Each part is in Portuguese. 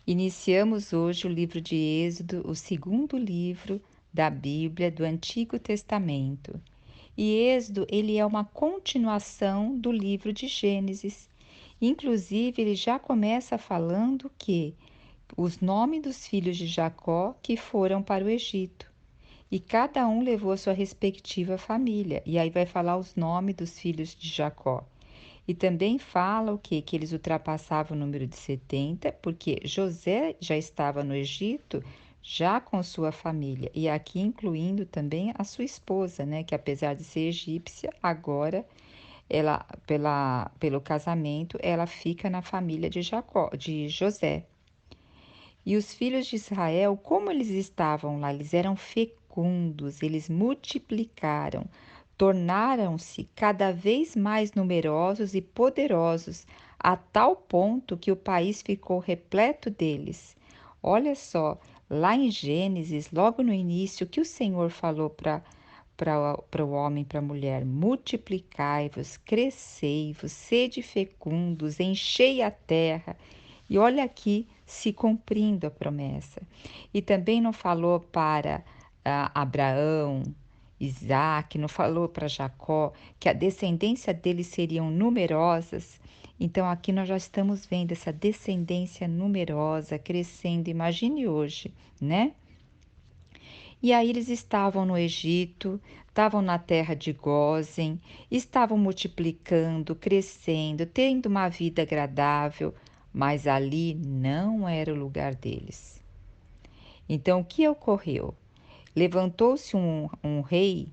Iniciamos hoje o livro de Êxodo, o segundo livro da Bíblia do Antigo Testamento. E Êxodo, ele é uma continuação do livro de Gênesis. Inclusive, ele já começa falando que os nomes dos filhos de Jacó que foram para o Egito. E cada um levou a sua respectiva família. E aí vai falar os nomes dos filhos de Jacó. E também fala o quê? Que eles ultrapassavam o número de 70, porque José já estava no Egito, já com sua família, e aqui incluindo também a sua esposa, né? Que apesar de ser egípcia, agora pelo casamento, ela fica na família de Jacó, de José. E os filhos de Israel, como eles estavam lá, eles eram fecundos, eles multiplicaram, tornaram-se cada vez mais numerosos e poderosos, a tal ponto que o país ficou repleto deles. Olha só, lá em Gênesis, logo no início, que o Senhor falou para o homem e para a mulher: multiplicai-vos, crescei-vos, sede fecundos, enchei a terra. E olha aqui se cumprindo a promessa. E também não falou para Abraão, Isaac, não falou para Jacó que a descendência deles seriam numerosas. Então aqui nós já estamos vendo essa descendência numerosa crescendo. Imagine hoje, né? E aí eles estavam no Egito, estavam na terra de Gósen, estavam multiplicando, crescendo, tendo uma vida agradável, mas ali não era o lugar deles. Então o que ocorreu? Levantou-se um rei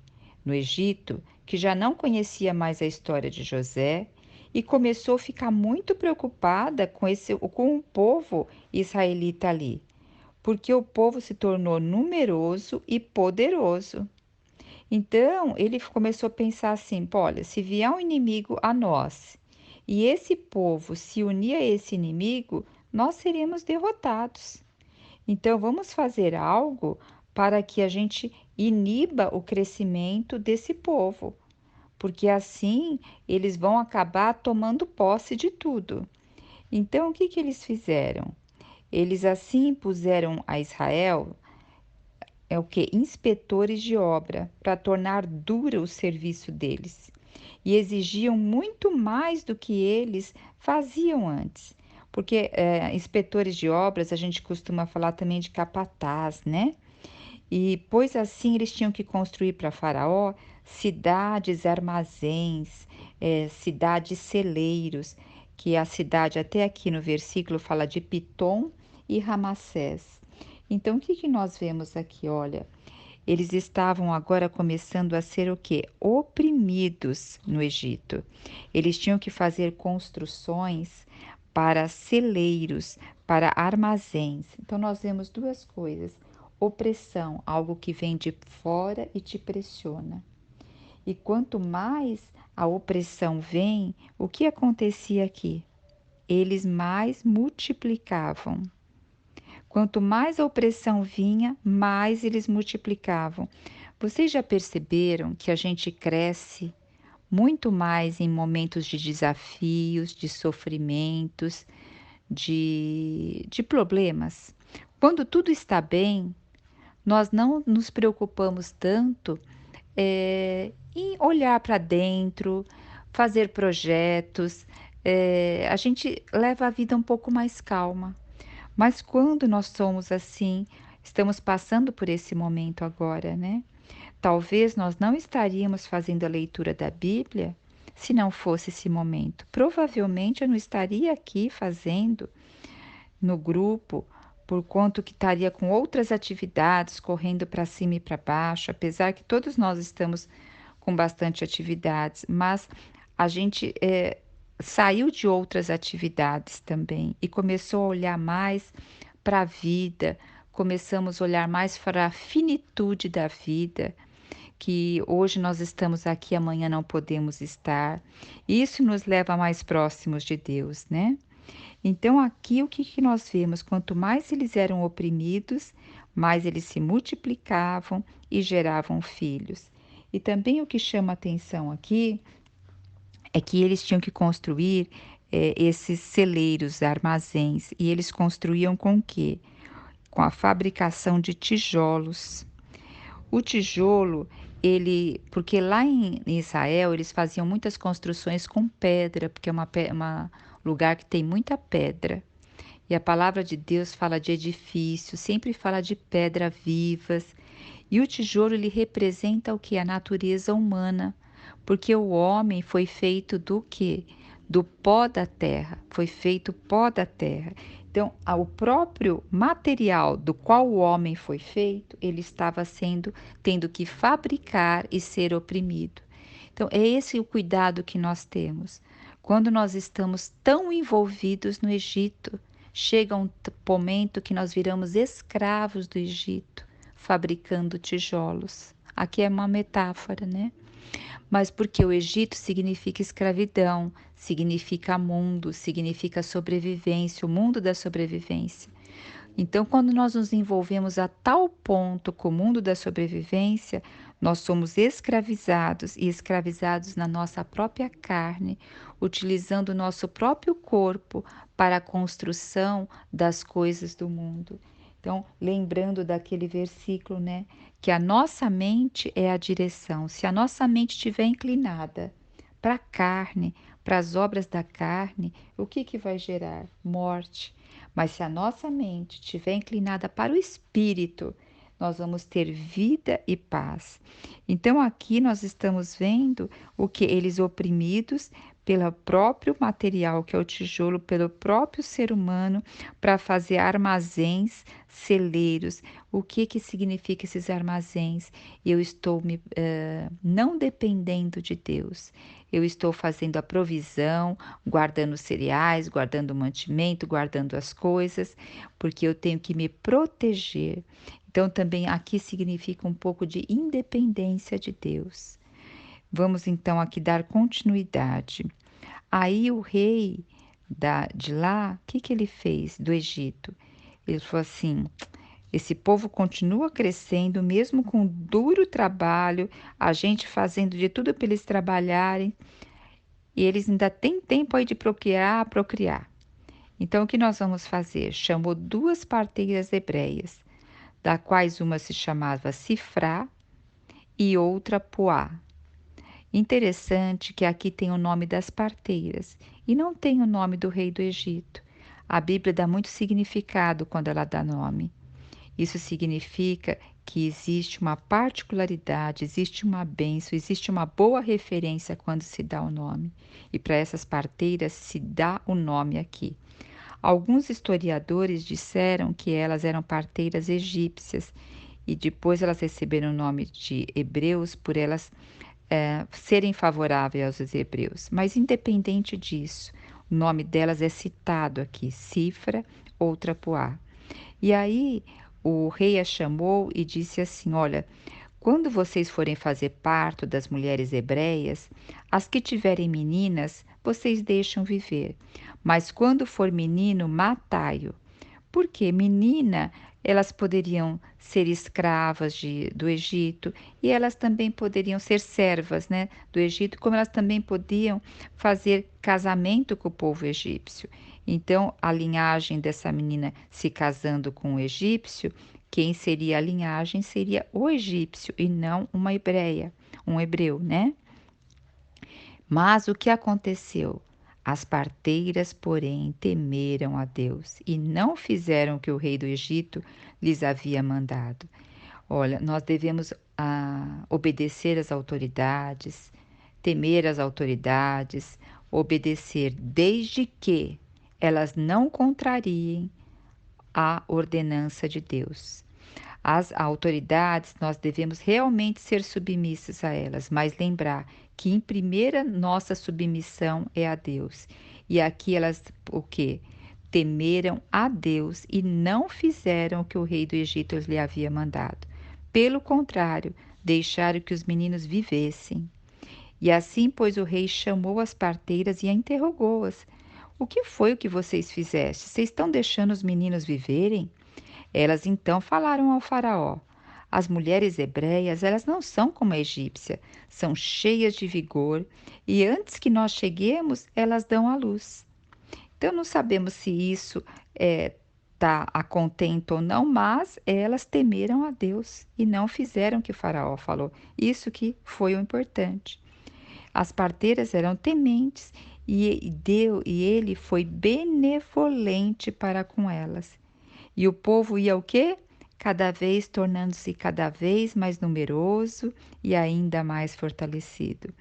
no Egito que já não conhecia mais a história de José e começou a ficar muito preocupada com o povo israelita ali, porque o povo se tornou numeroso e poderoso. Então, ele começou a pensar assim: "Pô, olha, se vier um inimigo a nós e esse povo se unir a esse inimigo, nós seremos derrotados. Então, vamos fazer algo para que a gente iniba o crescimento desse povo, porque assim eles vão acabar tomando posse de tudo." Então, o que que eles fizeram? Eles assim impuseram a Israel o que? Inspetores de obra, para tornar duro o serviço deles. E exigiam muito mais do que eles faziam antes. Porque inspetores de obras, a gente costuma falar também de capataz, né? E pois assim eles tinham que construir para Faraó cidades, armazéns, cidades celeiros, que a cidade até aqui no versículo fala de Pitom e Ramassés. Então, o que que nós vemos aqui? Olha, eles estavam agora começando a ser o quê? Oprimidos no Egito. Eles tinham que fazer construções para celeiros, para armazéns. Então, nós vemos duas coisas: opressão, algo que vem de fora e te pressiona. E quanto mais a opressão vem, o que acontecia aqui? Eles mais multiplicavam. Quanto mais a opressão vinha, mais eles multiplicavam. Vocês já perceberam que a gente cresce muito mais em momentos de desafios, de sofrimentos, de problemas? Quando tudo está bem, nós não nos preocupamos tanto em olhar para dentro, fazer projetos, a gente leva a vida um pouco mais calma. Mas quando nós somos assim, estamos passando por esse momento agora, né? Talvez nós não estaríamos fazendo a leitura da Bíblia se não fosse esse momento. Provavelmente eu não estaria aqui fazendo no grupo, por conta que estaria com outras atividades, correndo para cima e para baixo, apesar que todos nós estamos com bastante atividades, mas a gente saiu de outras atividades também e começou a olhar mais para a vida, começamos a olhar mais para a finitude da vida, que hoje nós estamos aqui, amanhã não podemos estar. Isso nos leva mais próximos de Deus, né? Então, aqui o que que nós vemos? Quanto mais eles eram oprimidos, mais eles se multiplicavam e geravam filhos. E também o que chama atenção aqui é que eles tinham que construir esses celeiros, armazéns, e eles construíam com o quê? Com a fabricação de tijolos. O tijolo, porque lá em Israel eles faziam muitas construções com pedra, porque é uma lugar que tem muita pedra. E a palavra de Deus fala de edifício, sempre fala de pedra vivas. E o tijolo ele representa o que? A natureza humana, porque o homem foi feito do quê? Do pó da terra, foi feito pó da terra. Então, o próprio material do qual o homem foi feito, ele estava tendo que fabricar e ser oprimido. Então, é esse o cuidado que nós temos. Quando nós estamos tão envolvidos no Egito, chega um momento que nós viramos escravos do Egito, fabricando tijolos. Aqui é uma metáfora, né? Mas porque o Egito significa escravidão, significa mundo, significa sobrevivência, o mundo da sobrevivência. Então, quando nós nos envolvemos a tal ponto com o mundo da sobrevivência, nós somos escravizados e escravizados na nossa própria carne, utilizando o nosso próprio corpo para a construção das coisas do mundo. Então, lembrando daquele versículo, né, que a nossa mente é a direção. Se a nossa mente estiver inclinada para a carne, para as obras da carne, o que vai gerar? Morte. Mas se a nossa mente estiver inclinada para o espírito, nós vamos ter vida e paz. Então aqui nós estamos vendo o que eles oprimidos pelo próprio material, que é o tijolo, pelo próprio ser humano, para fazer armazéns, celeiros. O que significa esses armazéns? Eu estou não dependendo de Deus. Eu estou fazendo a provisão, guardando cereais, guardando mantimento, guardando as coisas, porque eu tenho que me proteger. Então, também aqui significa um pouco de independência de Deus. Vamos então aqui dar continuidade. Aí o rei de lá, o que ele fez do Egito? Ele falou assim: esse povo continua crescendo, mesmo com duro trabalho, a gente fazendo de tudo para eles trabalharem, e eles ainda têm tempo aí de procriar. Então, o que nós vamos fazer? Chamou duas parteiras hebreias, da quais uma se chamava Sifrá e outra Puá. Interessante que aqui tem o nome das parteiras e não tem o nome do rei do Egito. A Bíblia dá muito significado quando ela dá nome. Isso significa que existe uma particularidade, existe uma bênção, existe uma boa referência quando se dá o nome. E para essas parteiras se dá o nome aqui. Alguns historiadores disseram que elas eram parteiras egípcias e depois elas receberam o nome de hebreus por elas serem favoráveis aos hebreus. Mas independente disso, o nome delas é citado aqui, Sifra, outra Puá. E aí o rei a chamou e disse assim: olha, quando vocês forem fazer parto das mulheres hebreias, as que tiverem meninas, vocês deixam viver. Mas quando for menino, matai-o. Porque menina, elas poderiam ser escravas do Egito e elas também poderiam ser servas, né, do Egito, como elas também podiam fazer casamento com o povo egípcio. Então, a linhagem dessa menina se casando com o egípcio, quem seria a linhagem seria o egípcio e não uma hebreia, um hebreu, né? Mas o que aconteceu? As parteiras, porém, temeram a Deus e não fizeram o que o rei do Egito lhes havia mandado. Olha, nós devemos obedecer às autoridades, temer as autoridades, obedecer desde que elas não contrariem a ordenança de Deus. As autoridades, nós devemos realmente ser submissos a elas, mas lembrar que em primeira nossa submissão é a Deus. E aqui elas o quê? Temeram a Deus e não fizeram o que o rei do Egito lhe havia mandado. Pelo contrário, deixaram que os meninos vivessem. E assim, pois, o rei chamou as parteiras e a interrogou-as. O que foi o que vocês fizestes? Vocês estão deixando os meninos viverem? Elas então falaram ao faraó: as mulheres hebreias, elas não são como a egípcia, são cheias de vigor e antes que nós cheguemos, elas dão à luz. Então não sabemos se isso está a contento ou não, mas elas temeram a Deus e não fizeram o que o faraó falou. Isso que foi o importante. As parteiras eram tementes e ele foi benevolente para com elas. E o povo ia o quê? Cada vez tornando-se cada vez mais numeroso e ainda mais fortalecido.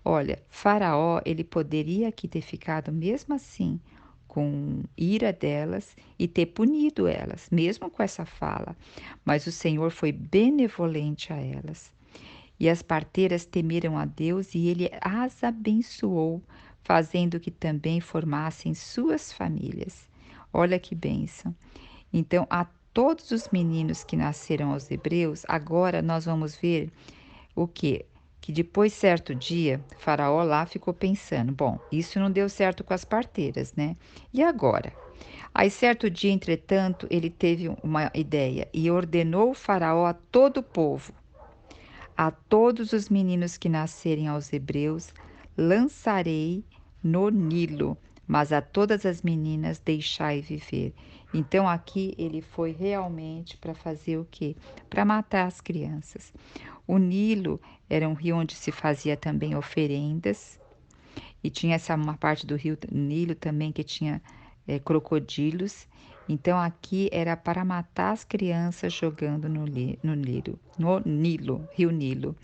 Olha, Faraó, ele poderia aqui ter ficado mesmo assim com ira delas e ter punido elas, mesmo com essa fala, mas o Senhor foi benevolente a elas. E as parteiras temeram a Deus e ele as abençoou, fazendo que também formassem suas famílias. Olha que bênção. Então, a todos os meninos que nasceram aos hebreus, agora nós vamos ver o quê? Que depois, certo dia, Faraó lá ficou pensando: bom, isso não deu certo com as parteiras, né? E agora? Aí, certo dia, entretanto, ele teve uma ideia e ordenou o Faraó a todo o povo: a todos os meninos que nascerem aos hebreus, lançarei no Nilo, mas a todas as meninas deixai viver. Então aqui ele foi realmente para fazer o quê? Para matar as crianças. O Nilo era um rio onde se fazia também oferendas, e tinha essa uma parte do rio Nilo também que tinha crocodilos. Então aqui era para matar as crianças jogando no Nilo, rio Nilo.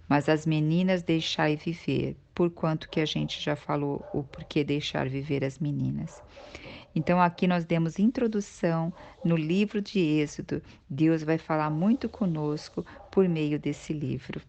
Mas as meninas deixai viver, por quanto que a gente já falou o porquê deixar viver as meninas. Então aqui nós demos introdução no livro de Êxodo. Deus vai falar muito conosco por meio desse livro.